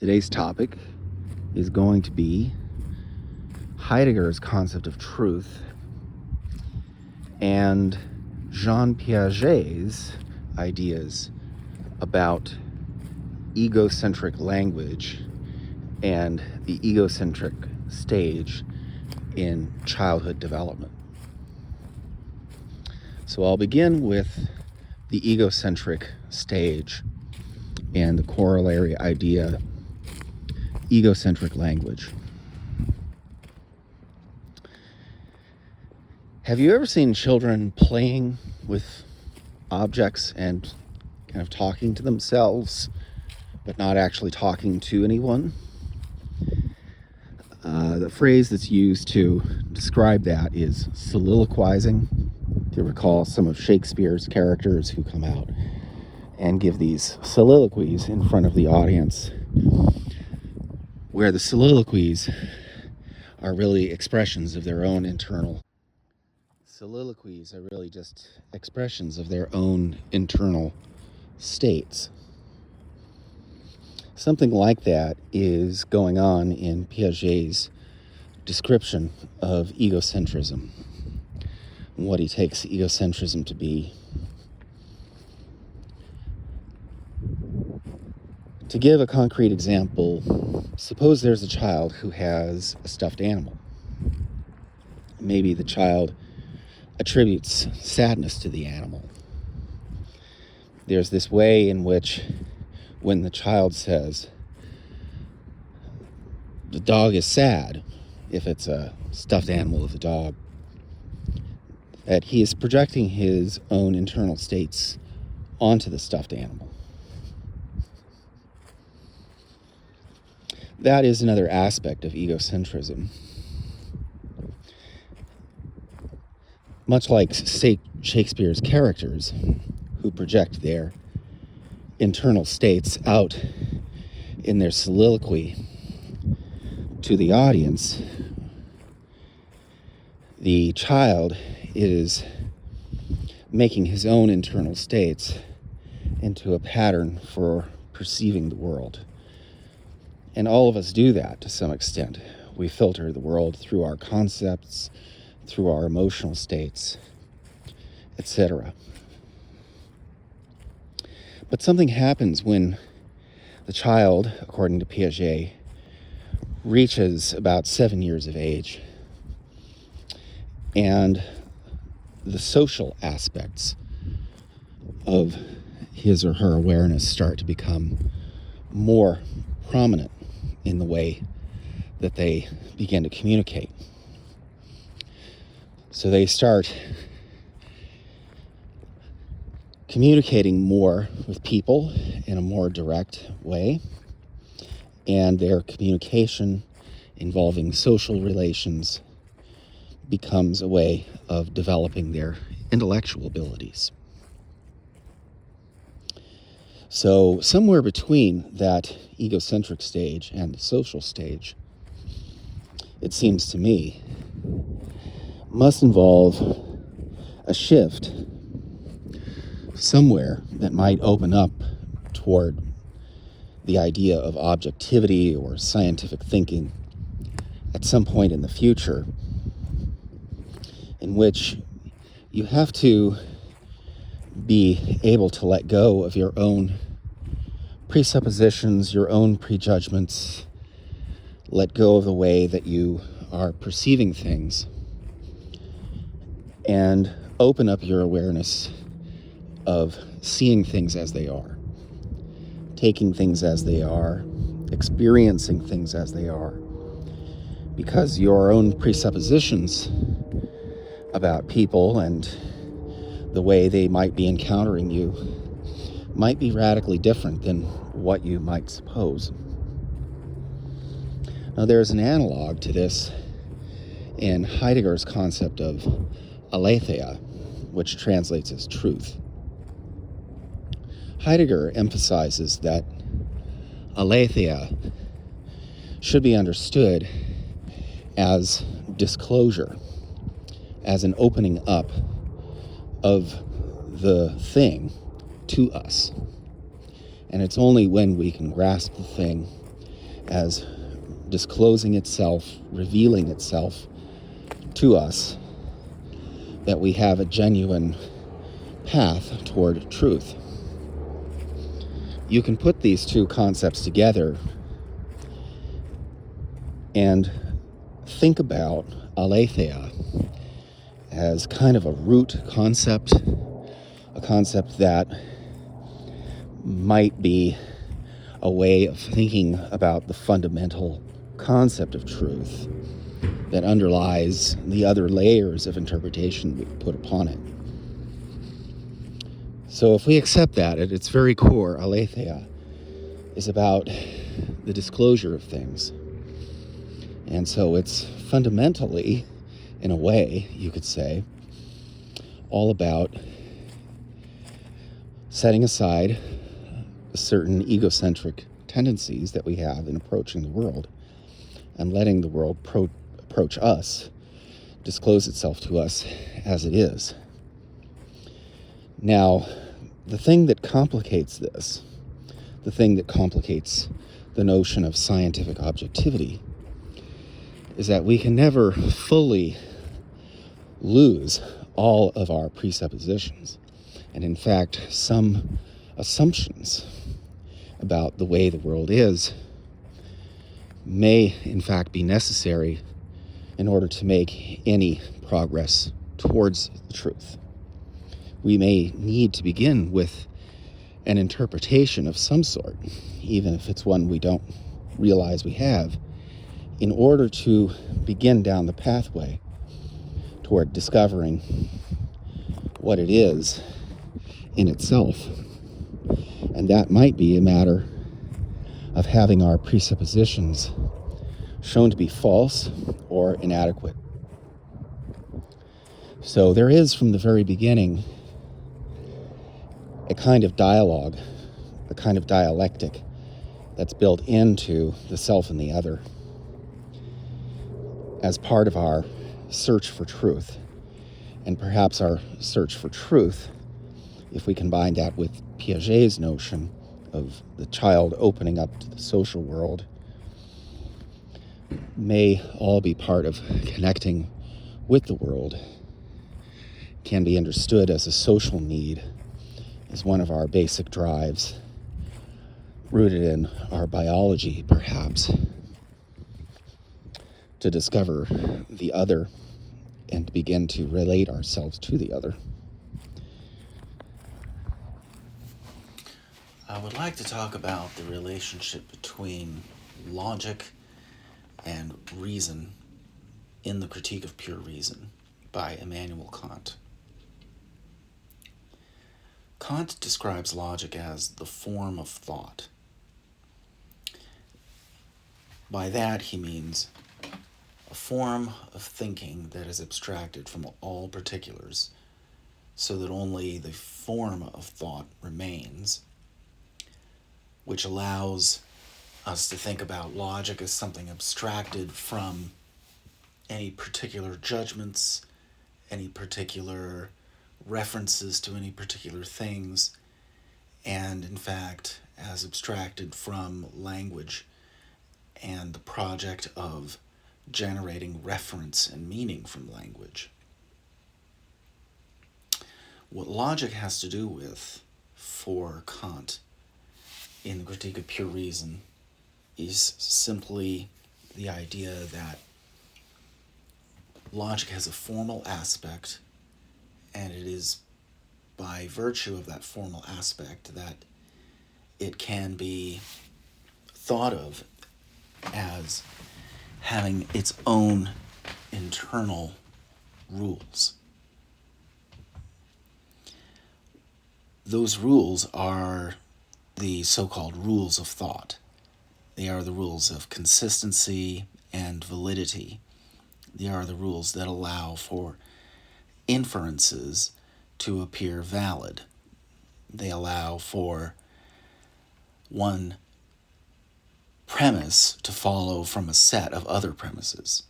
Today's topic is going to be Heidegger's concept of truth and Jean Piaget's ideas about egocentric language and the egocentric stage in childhood development. So I'll begin with the egocentric stage and the corollary idea, egocentric language. Have you ever seen children playing with objects and kind of talking to themselves, but not actually talking to anyone? The phrase that's used to describe that is soliloquizing. If you recall some of Shakespeare's characters who come out and give these soliloquies in front of the audience, where the soliloquies are really expressions of their own internal. Soliloquies are really just expressions of their own internal states. Something like that is going on in Piaget's description of egocentrism, and what he takes egocentrism to be. To give a concrete example, suppose there's a child who has a stuffed animal. Maybe the child attributes sadness to the animal. There's this way in which when the child says, the dog is sad, if it's a stuffed animal of the dog, that he is projecting his own internal states onto the stuffed animal. That is another aspect of egocentrism. Much like Shakespeare's characters who project their internal states out in their soliloquy to the audience, the child is making his own internal states into a pattern for perceiving the world. And all of us do that to some extent. We filter the world through our concepts, through our emotional states, etc. But something happens when the child, according to Piaget, reaches about 7 years of age, and the social aspects of his or her awareness start to become more prominent in the way that they begin to communicate. So they start communicating more with people in a more direct way, and their communication involving social relations becomes a way of developing their intellectual abilities. So somewhere between that egocentric stage and the social stage, it seems to me, must involve a shift somewhere that might open up toward the idea of objectivity or scientific thinking at some point in the future, in which you have to be able to let go of your own presuppositions, your own prejudgments, let go of the way that you are perceiving things, and open up your awareness of seeing things as they are, taking things as they are, experiencing things as they are, because your own presuppositions about people and the way they might be encountering you might be radically different than what you might suppose. Now, there's an analog to this in Heidegger's concept of aletheia, which translates as truth. Heidegger emphasizes that aletheia should be understood as disclosure, as an opening up of the thing to us. And it's only when we can grasp the thing as disclosing itself, revealing itself to us, that we have a genuine path toward truth. You can put these two concepts together and think about aletheia as kind of a root concept, a concept that might be a way of thinking about the fundamental concept of truth that underlies the other layers of interpretation we put upon it. So if we accept that at its very core, aletheia is about the disclosure of things. And so it's fundamentally, in a way, you could say, all about setting aside certain egocentric tendencies that we have in approaching the world and letting the world approach us, disclose itself to us as it is. Now, the thing that complicates this, the thing that complicates the notion of scientific objectivity, is that we can never fully lose all of our presuppositions. And in fact, some assumptions about the way the world is may in fact be necessary in order to make any progress towards the truth. We may need to begin with an interpretation of some sort, even if it's one we don't realize we have, in order to begin down the pathway toward discovering what it is in itself. And that might be a matter of having our presuppositions shown to be false or inadequate. So there is, from the very beginning, a kind of dialogue, a kind of dialectic that's built into the self and the other as part of our search for truth. And perhaps our search for truth, if we combine that with Piaget's notion of the child opening up to the social world, may all be part of connecting with the world, can be understood as a social need, as one of our basic drives, rooted in our biology, perhaps, to discover the other and to begin to relate ourselves to the other. I would like to talk about the relationship between logic and reason in the Critique of Pure Reason by Immanuel Kant. Kant describes logic as the form of thought. By that he means a form of thinking that is abstracted from all particulars so that only the form of thought remains, which allows us to think about logic as something abstracted from any particular judgments, any particular references to any particular things, and in fact as abstracted from language and the project of generating reference and meaning from language. What logic has to do with, for Kant, in the Critique of Pure Reason, is simply the idea that logic has a formal aspect, and it is by virtue of that formal aspect that it can be thought of as having its own internal rules. Those rules are the so-called rules of thought. They are the rules of consistency and validity. They are the rules that allow for inferences to appear valid. They allow for one premise to follow from a set of other premises.